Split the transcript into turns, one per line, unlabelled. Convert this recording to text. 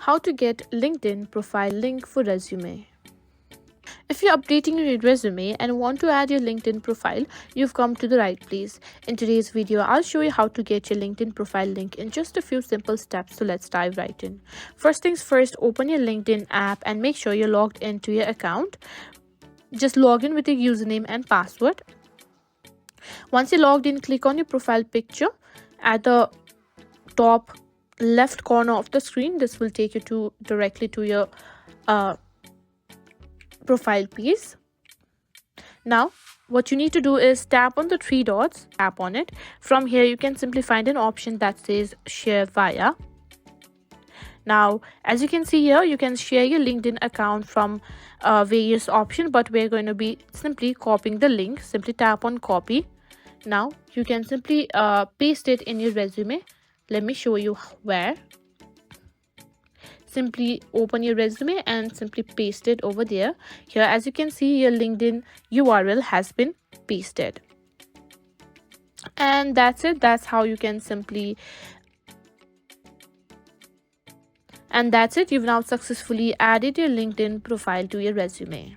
How to get LinkedIn profile link for resume. If you're updating your resume and want to add your LinkedIn profile, you've come to the right place. In today's video, I'll show you how to get your LinkedIn profile link in just a few simple steps. So let's dive right in. First things first, open your LinkedIn app and make sure you're logged into your account. Just log in with your username and password. Once you're logged in, click on your profile picture at the top left corner of the screen. This will take you directly to your profile piece. Now what you need to do is tap on the three dots, tap on it. From here you can simply find an option that says share via. Now as you can see here, you can share your LinkedIn account from various options, but we're going to be simply copying the link. Simply tap on copy. Now you can simply paste it in your resume. Let me show you where. Simply open your resume and simply paste it over there. Here as you can see, your LinkedIn URL has been pasted. And that's it. That's how you can simply, and that's it. You've now successfully added your LinkedIn profile to your resume.